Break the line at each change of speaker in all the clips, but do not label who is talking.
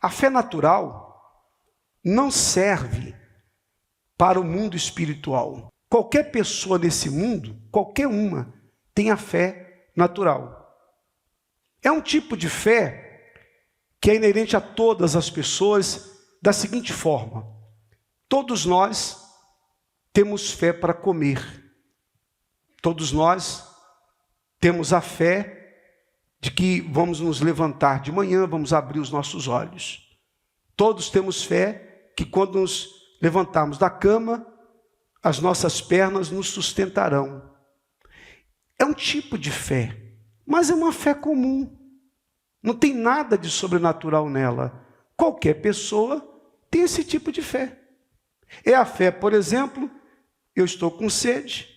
A fé natural não serve para o mundo espiritual. Qualquer pessoa nesse mundo, qualquer uma, tem a fé natural. É um tipo de fé que é inerente a todas as pessoas da seguinte forma: todos nós temos fé para comer. Todos nós temos a fé de que vamos nos levantar de manhã, vamos abrir os nossos olhos. Todos temos fé que quando nos levantarmos da cama, as nossas pernas nos sustentarão. É um tipo de fé, mas é uma fé comum. Não tem nada de sobrenatural nela. Qualquer pessoa tem esse tipo de fé. É a fé, por exemplo, eu estou com sede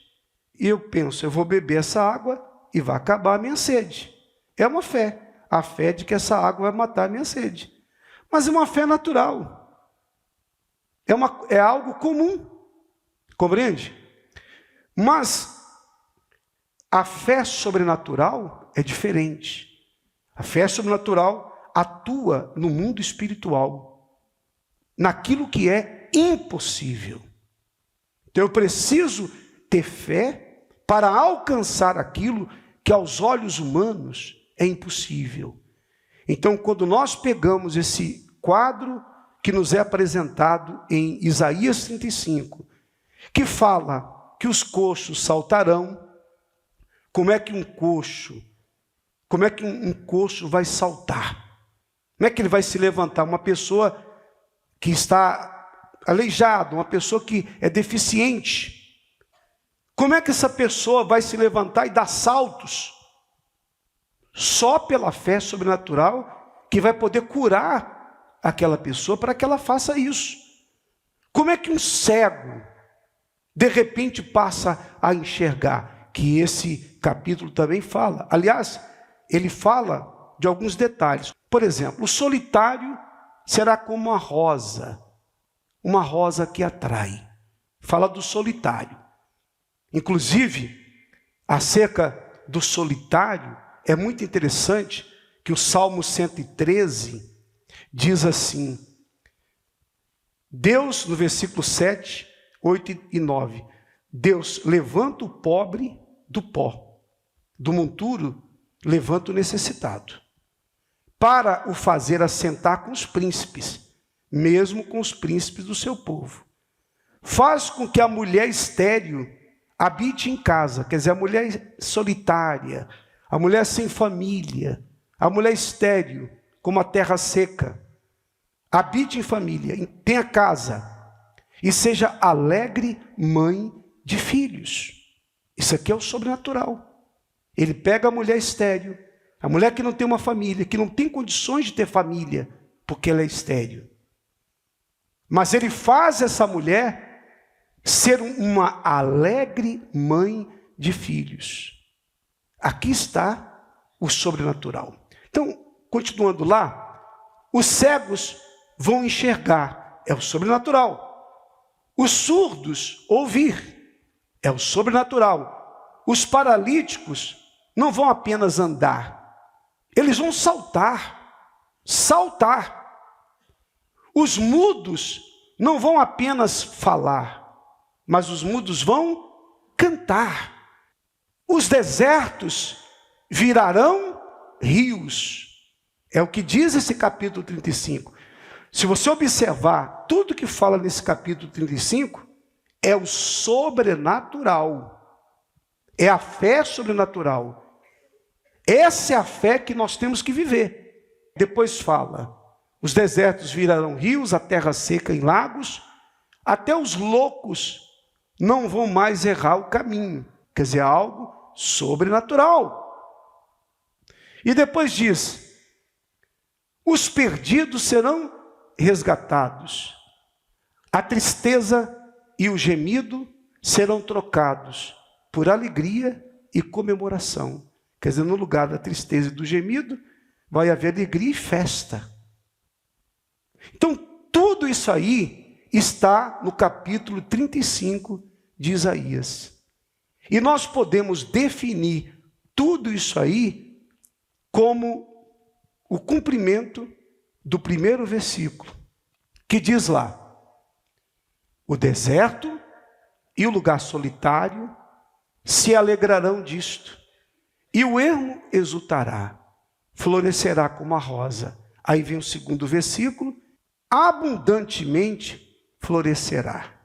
e eu penso, eu vou beber essa água e vai acabar a minha sede. É uma fé, a fé de que essa água vai matar a minha sede. Mas é uma fé natural. É algo comum, compreende? Mas a fé sobrenatural é diferente. A fé sobrenatural atua no mundo espiritual, naquilo que é impossível. Então eu preciso ter fé para alcançar aquilo que aos olhos humanos é impossível. Então, quando nós pegamos esse quadro que nos é apresentado em Isaías 35, que fala que os coxos saltarão, como é que um coxo vai saltar? Como é que ele vai se levantar? Uma pessoa que está aleijada, uma pessoa que é deficiente, como é que essa pessoa vai se levantar e dar saltos? Só pela fé sobrenatural que vai poder curar aquela pessoa para que ela faça isso. Como é que um cego de repente passa a enxergar? Que esse capítulo também fala. Aliás, ele fala de alguns detalhes. Por exemplo, o solitário será como uma rosa que atrai. Fala do solitário. Inclusive, acerca do solitário, é muito interessante que o Salmo 113 diz assim: Deus, no versículo 7, 8 e 9, Deus levanta o pobre do pó, do monturo levanta o necessitado, para o fazer assentar com os príncipes, mesmo com os príncipes do seu povo. Faz com que a mulher estéril habite em casa, quer dizer, a mulher solitária, a mulher sem família, a mulher estéril, como a terra seca, habite em família, tenha casa, e seja alegre mãe de filhos. Isso aqui é o sobrenatural. Ele pega a mulher estéril, a mulher que não tem uma família, que não tem condições de ter família, porque ela é estéril. Mas ele faz essa mulher ser uma alegre mãe de filhos. Aqui está o sobrenatural. Então, continuando lá, os cegos vão enxergar, é o sobrenatural. Os surdos ouvir, é o sobrenatural. Os paralíticos não vão apenas andar, eles vão saltar. Os mudos não vão apenas falar, mas os mudos vão cantar. Os desertos virarão rios. É o que diz esse capítulo 35. Se você observar, tudo que fala nesse capítulo 35 é o sobrenatural. É a fé sobrenatural. Essa é a fé que nós temos que viver. Depois fala, os desertos virarão rios, a terra seca em lagos, até os loucos não vão mais errar o caminho. Quer dizer, algo sobrenatural. E depois diz, os perdidos serão resgatados. A tristeza e o gemido serão trocados por alegria e comemoração. Quer dizer, no lugar da tristeza e do gemido, vai haver alegria e festa. Então, tudo isso aí está no capítulo 35 de Isaías. E nós podemos definir tudo isso aí como o cumprimento do primeiro versículo, que diz lá: o deserto e o lugar solitário se alegrarão disto, e o ermo exultará, florescerá como a rosa. Aí vem o segundo versículo: abundantemente florescerá,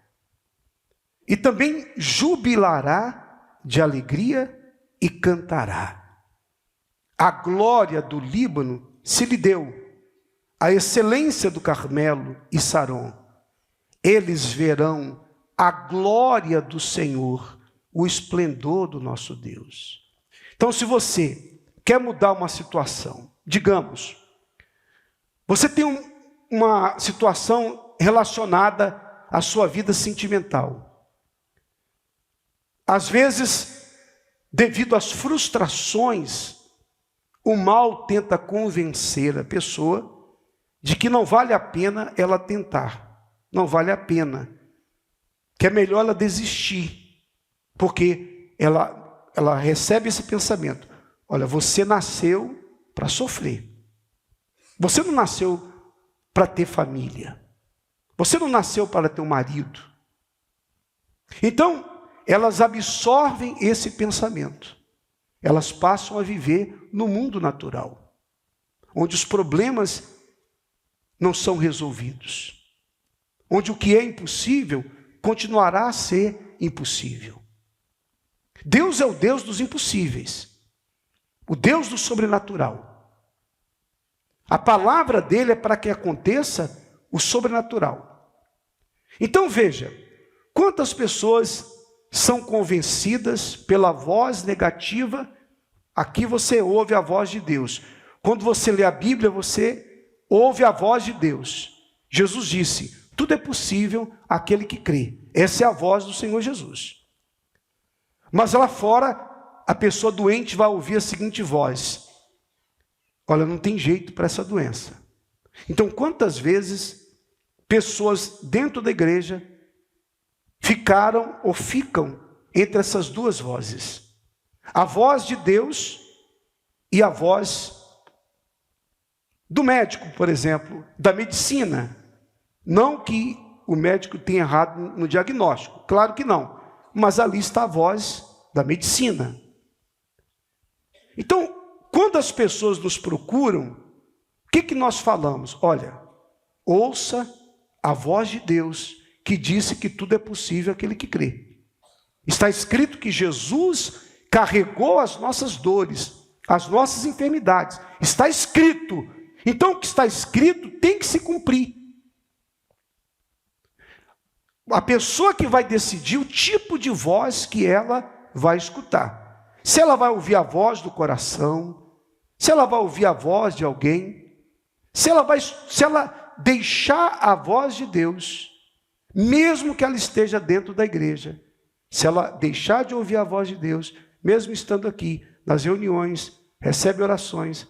e também jubilará de alegria e cantará. A glória do Líbano se lhe deu, a excelência do Carmelo e Saron. Eles verão a glória do Senhor, o esplendor do nosso Deus. Então, se você quer mudar uma situação, digamos, você tem uma situação relacionada à sua vida sentimental. Às vezes, devido às frustrações, o mal tenta convencer a pessoa de que não vale a pena ela tentar. Não vale a pena. Que é melhor ela desistir. Porque ela recebe esse pensamento: olha, você nasceu para sofrer. Você não nasceu para ter família. Você não nasceu para ter um marido. Então, elas absorvem esse pensamento. Elas passam a viver no mundo natural, onde os problemas não são resolvidos, onde o que é impossível continuará a ser impossível. Deus é o Deus dos impossíveis, o Deus do sobrenatural. A palavra dele é para que aconteça o sobrenatural. Então veja, quantas pessoas são convencidas pela voz negativa. Aqui você ouve a voz de Deus. Quando você lê a Bíblia, você ouve a voz de Deus. Jesus disse: tudo é possível àquele que crê. Essa é a voz do Senhor Jesus. Mas lá fora, a pessoa doente vai ouvir a seguinte voz: olha, não tem jeito para essa doença. Então, quantas vezes pessoas dentro da igreja ficaram ou ficam entre essas duas vozes? A voz de Deus e a voz do médico, por exemplo, da medicina. Não que o médico tenha errado no diagnóstico, claro que não, mas ali está a voz da medicina. Então, quando as pessoas nos procuram, o que nós falamos? Olha, ouça a voz de Deus, que disse que tudo é possível àquele que crê. Está escrito que Jesus carregou as nossas dores, as nossas enfermidades. Está escrito. Então, o que está escrito tem que se cumprir. A pessoa que vai decidir o tipo de voz que ela vai escutar. Se ela vai ouvir a voz do coração, se ela vai ouvir a voz de alguém, se ela deixar a voz de Deus, mesmo que ela esteja dentro da igreja, se ela deixar de ouvir a voz de Deus, mesmo estando aqui nas reuniões, recebe orações,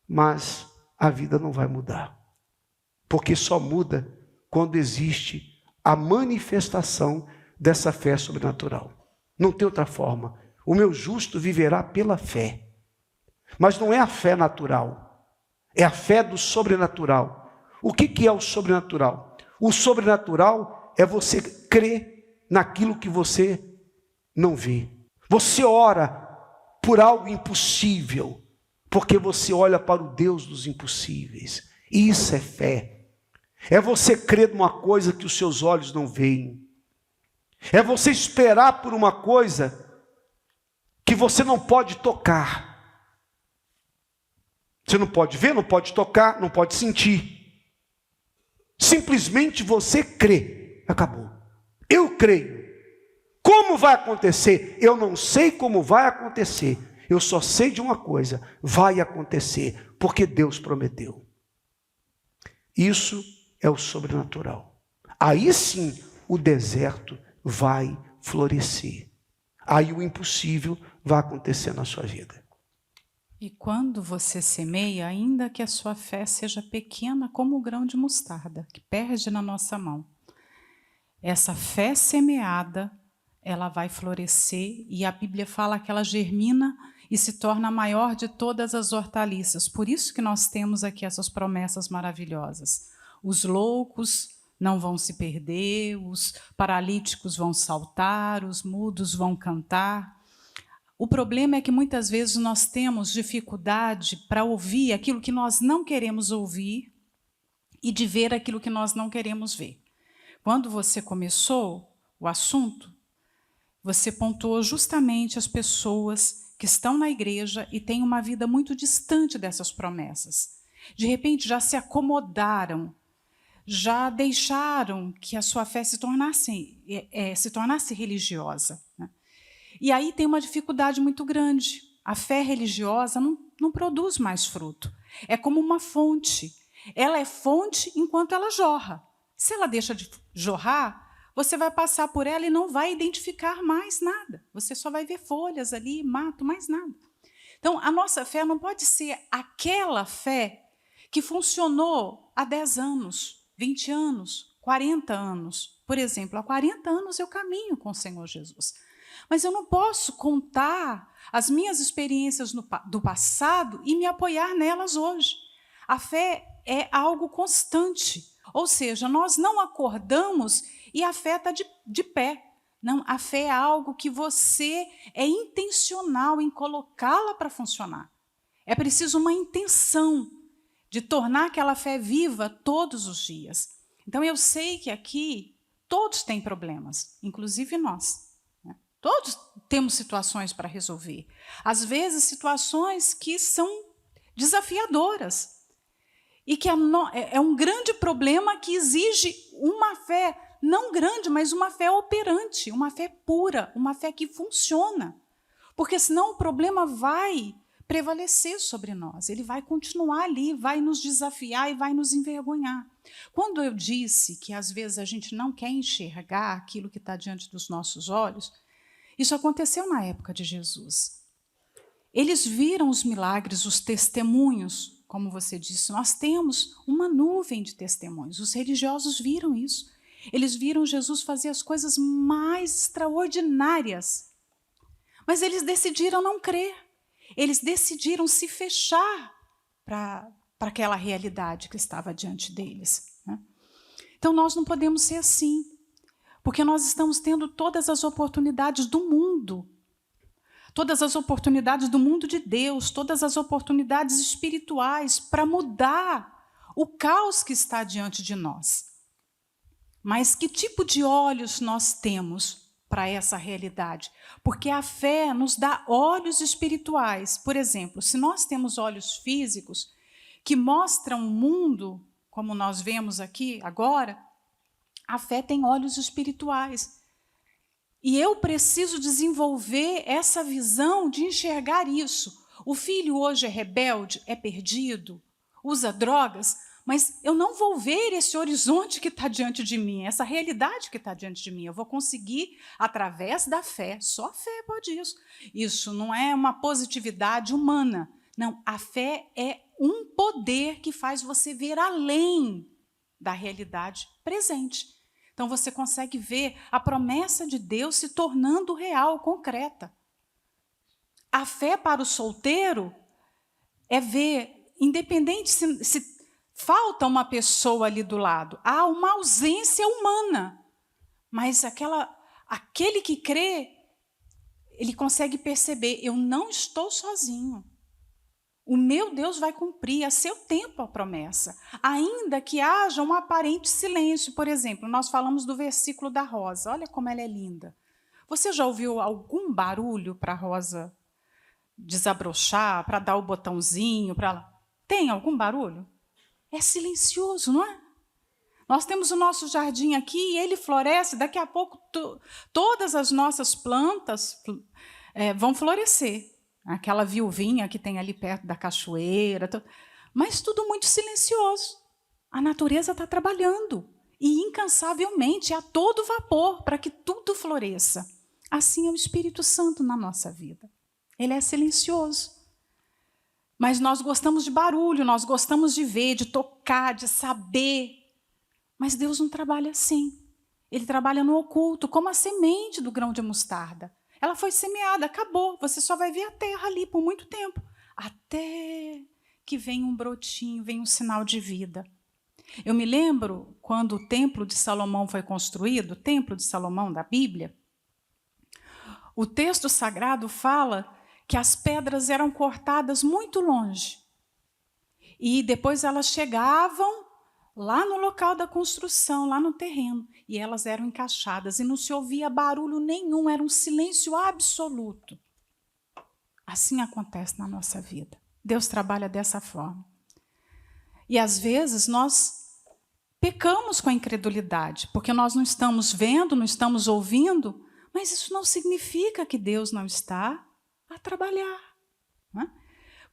mas a vida não vai mudar. Porque só muda quando existe a manifestação dessa fé sobrenatural. Não tem outra forma. O meu justo viverá pela fé. Mas não é a fé natural, é a fé do sobrenatural. O que é o sobrenatural? O sobrenatural é você crer naquilo que você não vê. Você ora por algo impossível, porque você olha para o Deus dos impossíveis. Isso é fé. É você crer numa coisa que os seus olhos não veem. É você esperar por uma coisa que você não pode tocar. Você não pode ver, não pode tocar, não pode sentir. Simplesmente você crê. Acabou. Eu creio. Como vai acontecer? Eu não sei como vai acontecer. Eu só sei de uma coisa: vai acontecer, porque Deus prometeu. Isso é o sobrenatural. Aí sim o deserto vai florescer. Aí o impossível vai acontecer na sua vida.
E quando você semeia, ainda que a sua fé seja pequena como o grão de mostarda, que perde na nossa mão, essa fé semeada, ela vai florescer, e a Bíblia fala que ela germina e se torna a maior de todas as hortaliças. Por isso que nós temos aqui essas promessas maravilhosas. Os loucos não vão se perder, os paralíticos vão saltar, os mudos vão cantar. O problema é que muitas vezes nós temos dificuldade para ouvir aquilo que nós não queremos ouvir e de ver aquilo que nós não queremos ver. Quando você começou o assunto, você pontuou justamente as pessoas que estão na igreja e têm uma vida muito distante dessas promessas. De repente já se acomodaram, já deixaram que a sua fé se tornasse religiosa, né? E aí tem uma dificuldade muito grande. A fé religiosa não produz mais fruto. É como uma fonte. Ela é fonte enquanto ela jorra. Se ela deixa de jorrar, você vai passar por ela e não vai identificar mais nada. Você só vai ver folhas ali, mato, mais nada. Então, a nossa fé não pode ser aquela fé que funcionou há 10 anos, 20 anos, 40 anos. Por exemplo, há 40 anos eu caminho com o Senhor Jesus. Mas eu não posso contar as minhas experiências do passado e me apoiar nelas hoje. A fé é algo constante. Ou seja, nós não acordamos e a fé está de pé. Não, a fé é algo que você é intencional em colocá-la para funcionar. É preciso uma intenção de tornar aquela fé viva todos os dias. Então, eu sei que aqui todos têm problemas, inclusive nós. Todos temos situações para resolver. Às vezes, situações que são desafiadoras. E que é um grande problema que exige uma fé, não grande, mas uma fé operante, uma fé pura, uma fé que funciona. Porque senão o problema vai prevalecer sobre nós, ele vai continuar ali, vai nos desafiar e vai nos envergonhar. Quando eu disse que às vezes a gente não quer enxergar aquilo que está diante dos nossos olhos, isso aconteceu na época de Jesus. Eles viram os milagres, os testemunhos, como você disse, nós temos uma nuvem de testemunhos. Os religiosos viram isso. Eles viram Jesus fazer as coisas mais extraordinárias. Mas eles decidiram não crer. Eles decidiram se fechar para aquela realidade que estava diante deles, né? Então, nós não podemos ser assim. Porque nós estamos tendo todas as oportunidades do mundo, todas as oportunidades do mundo de Deus, todas as oportunidades espirituais para mudar o caos que está diante de nós. Mas que tipo de olhos nós temos para essa realidade? Porque a fé nos dá olhos espirituais. Por exemplo, se nós temos olhos físicos que mostram o mundo, como nós vemos aqui agora, a fé tem olhos espirituais. E eu preciso desenvolver essa visão de enxergar isso. O filho hoje é rebelde, é perdido, usa drogas, mas eu não vou ver esse horizonte que está diante de mim, essa realidade que está diante de mim. Eu vou conseguir através da fé. Só a fé pode isso. Isso não é uma positividade humana. Não, a fé é um poder que faz você ver além da realidade presente. Então, você consegue ver a promessa de Deus se tornando real, concreta. A fé para o solteiro é ver, independente se falta uma pessoa ali do lado, há uma ausência humana, mas aquele que crê, ele consegue perceber, eu não estou sozinho. O meu Deus vai cumprir a seu tempo a promessa, ainda que haja um aparente silêncio. Por exemplo, nós falamos do versículo da rosa. Olha como ela é linda. Você já ouviu algum barulho para a rosa desabrochar, para dar o botãozinho? Tem algum barulho? É silencioso, não é? Nós temos o nosso jardim aqui e ele floresce. Daqui a pouco, todas as nossas plantas vão florescer. Aquela viuvinha que tem ali perto da cachoeira, mas tudo muito silencioso. A natureza está trabalhando e incansavelmente, a todo vapor, para que tudo floresça. Assim é o Espírito Santo na nossa vida. Ele é silencioso. Mas nós gostamos de barulho, nós gostamos de ver, de tocar, de saber. Mas Deus não trabalha assim. Ele trabalha no oculto, como a semente do grão de mostarda. Ela foi semeada, acabou. Você só vai ver a terra ali por muito tempo. Até que vem um brotinho, vem um sinal de vida. Eu me lembro quando o Templo de Salomão foi construído, o Templo de Salomão da Bíblia, o texto sagrado fala que as pedras eram cortadas muito longe. E depois elas chegavam lá no local da construção, lá no terreno, e elas eram encaixadas, e não se ouvia barulho nenhum, era um silêncio absoluto. Assim acontece na nossa vida. Deus trabalha dessa forma. E às vezes nós pecamos com a incredulidade, porque nós não estamos vendo, não estamos ouvindo, mas isso não significa que Deus não está a trabalhar. Né?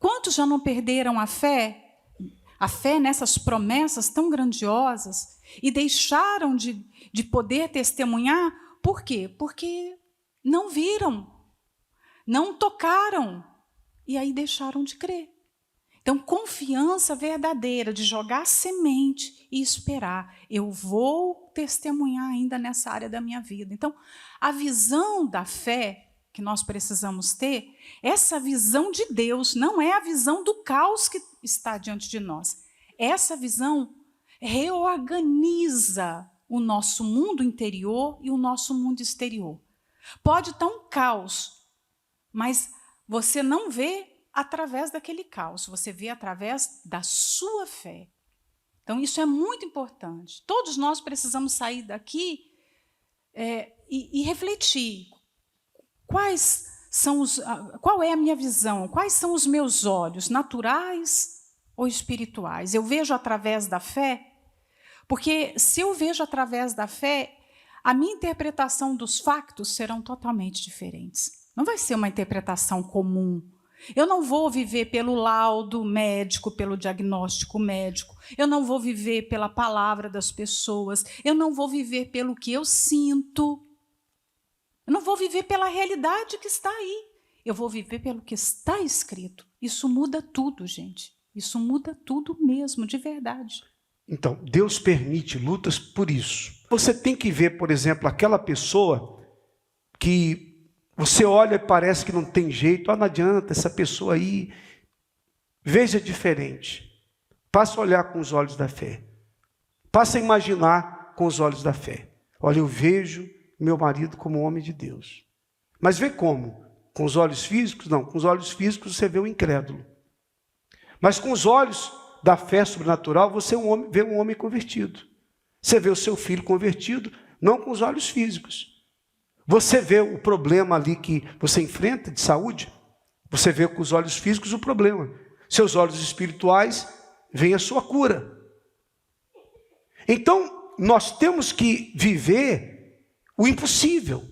Quantos já não perderam a fé nessas promessas tão grandiosas, e deixaram de poder testemunhar? Por quê? Porque não viram, não tocaram, e aí deixaram de crer. Então, confiança verdadeira de jogar semente e esperar. Eu vou testemunhar ainda nessa área da minha vida. Então, a visão da fé que nós precisamos ter, essa visão de Deus, não é a visão do caos que está diante de nós. Essa visão reorganiza o nosso mundo interior e o nosso mundo exterior. Pode estar um caos, mas você não vê através daquele caos, você vê através da sua fé. Então, isso é muito importante. Todos nós precisamos sair daqui e refletir. Qual é a minha visão? Quais são os meus olhos, naturais ou espirituais? Eu vejo através da fé? Porque se eu vejo através da fé, a minha interpretação dos factos serão totalmente diferentes. Não vai ser uma interpretação comum. Eu não vou viver pelo laudo médico, pelo diagnóstico médico. Eu não vou viver pela palavra das pessoas. Eu não vou viver pelo que eu sinto. Eu não vou viver pela realidade que está aí. Eu vou viver pelo que está escrito. Isso muda tudo, gente. Isso muda tudo mesmo, de verdade.
Então, Deus permite lutas por isso. Você tem que ver, por exemplo, aquela pessoa que você olha e parece que não tem jeito, não adianta, essa pessoa aí. Veja diferente. Passa a olhar com os olhos da fé. Passa a imaginar com os olhos da fé. Olha, eu vejo meu marido como um homem de Deus. Mas vê como? Com os olhos físicos? Não, com os olhos físicos você vê o incrédulo. Mas com os olhos da fé sobrenatural, você vê um homem convertido. Você vê o seu filho convertido, não com os olhos físicos. Você vê o problema ali que você enfrenta de saúde, você vê com os olhos físicos o problema. Seus olhos espirituais veem a sua cura. Então, nós temos que viver o impossível,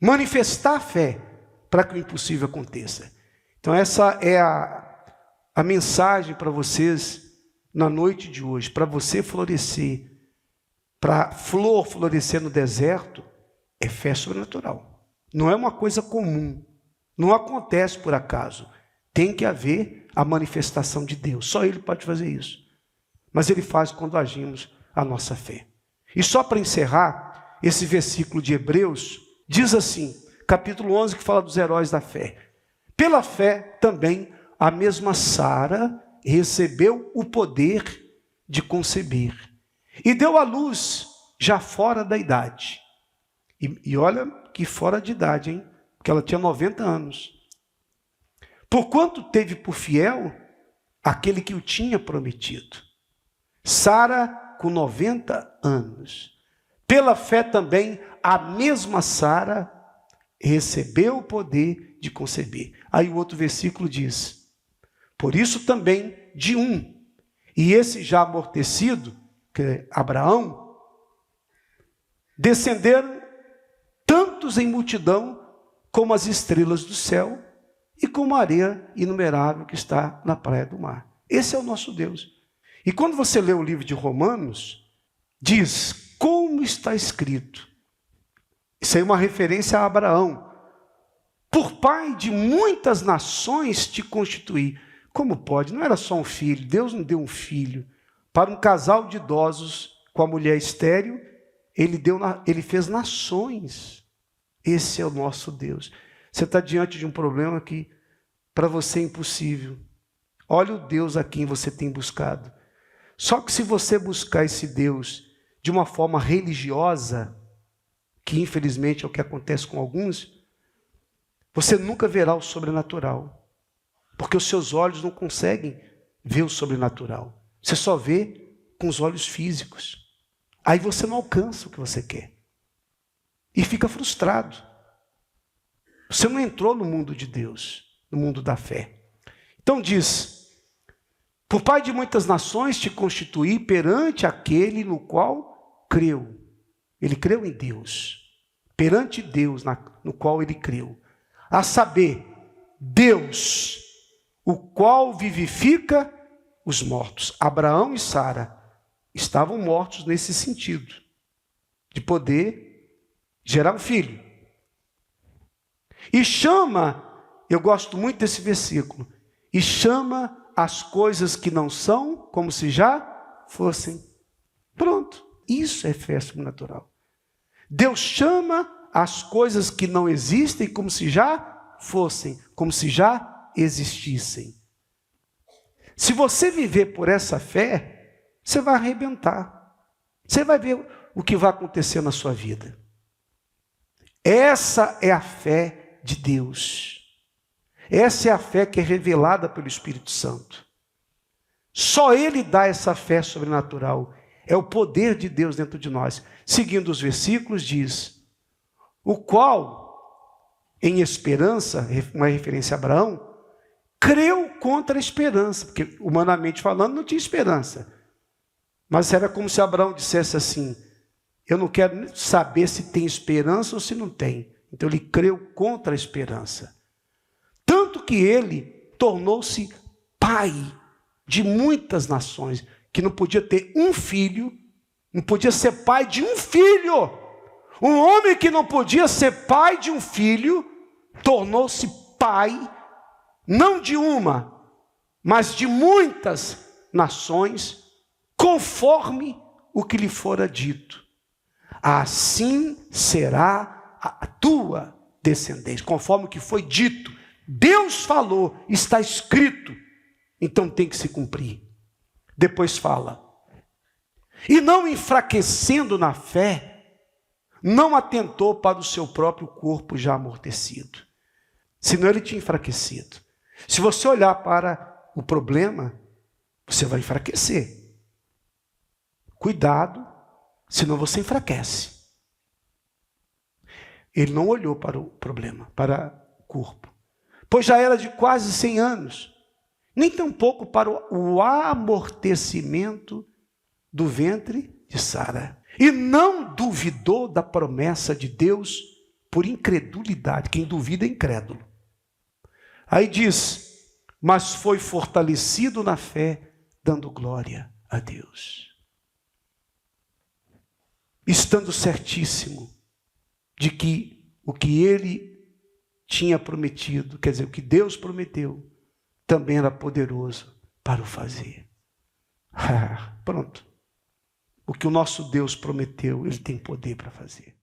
manifestar a fé para que o impossível aconteça. Então, essa é a mensagem para vocês na noite de hoje, para você florescer, para flor florescer no deserto, é fé sobrenatural. Não é uma coisa comum. Não acontece por acaso. Tem que haver a manifestação de Deus. Só Ele pode fazer isso. Mas Ele faz quando agimos a nossa fé. E só para encerrar, esse versículo de Hebreus diz assim, capítulo 11, que fala dos heróis da fé. Pela fé também a mesma Sara recebeu o poder de conceber. E deu à luz já fora da idade. E olha que fora de idade, hein? Porque ela tinha 90 anos. Porquanto teve por fiel aquele que o tinha prometido. Sara com 90 anos. Pela fé também, a mesma Sara recebeu o poder de conceber. Aí o outro versículo diz, por isso também de um, e esse já amortecido, que é Abraão, descenderam tantos em multidão como as estrelas do céu e como a areia inumerável que está na praia do mar. Esse é o nosso Deus. E quando você lê o livro de Romanos, diz, como está escrito, isso aí é uma referência a Abraão, por pai de muitas nações te constituí. Como pode? Não era só um filho, Deus não deu um filho. Para um casal de idosos com a mulher estéril, ele fez nações. Esse é o nosso Deus. Você está diante de um problema que para você é impossível. Olha o Deus a quem você tem buscado. Só que se você buscar esse Deus de uma forma religiosa, que infelizmente é o que acontece com alguns, você nunca verá o sobrenatural. Porque os seus olhos não conseguem ver o sobrenatural. Você só vê com os olhos físicos. Aí você não alcança o que você quer. E fica frustrado. Você não entrou no mundo de Deus, no mundo da fé. Então diz: por pai de muitas nações te constituí perante aquele no qual creu. Ele creu em Deus. Perante Deus no qual ele creu. A saber, Deus, o qual vivifica os mortos. Abraão e Sara estavam mortos nesse sentido, de poder gerar um filho. E chama, eu gosto muito desse versículo, e chama as coisas que não são como se já fossem. Pronto, isso é fé sobrenatural. Deus chama as coisas que não existem como se já fossem, como se já existissem. Se você viver por essa fé, você vai arrebentar. Você vai ver o que vai acontecer na sua vida. Essa é a fé de Deus. Essa é a fé que é revelada pelo Espírito Santo. Só Ele dá essa fé sobrenatural. É o poder de Deus dentro de nós. Seguindo os versículos, diz: o qual, em esperança, uma referência a Abraão, creu contra a esperança, porque humanamente falando não tinha esperança. Mas era como se Abraão dissesse assim: eu não quero saber se tem esperança ou se não tem. Então ele creu contra a esperança. Tanto que ele tornou-se pai de muitas nações, que não podia ter um filho, não podia ser pai de um filho. Um homem que não podia ser pai de um filho, tornou-se pai, não de uma, mas de muitas nações, conforme o que lhe fora dito. Assim será a tua descendência, conforme o que foi dito. Deus falou, está escrito, então tem que se cumprir. Depois fala: e não enfraquecendo na fé, não atentou para o seu próprio corpo já amortecido. Senão ele tinha enfraquecido. Se você olhar para o problema, você vai enfraquecer. Cuidado, senão você enfraquece. Ele não olhou para o problema, para o corpo, pois já era de quase 100 anos, nem tampouco para o amortecimento do ventre de Sara. E não duvidou da promessa de Deus por incredulidade. Quem duvida é incrédulo. Aí diz: mas foi fortalecido na fé, dando glória a Deus. Estando certíssimo de que o que ele tinha prometido, quer dizer, o que Deus prometeu, também era poderoso para o fazer. Pronto. O que o nosso Deus prometeu, Ele tem poder para fazer.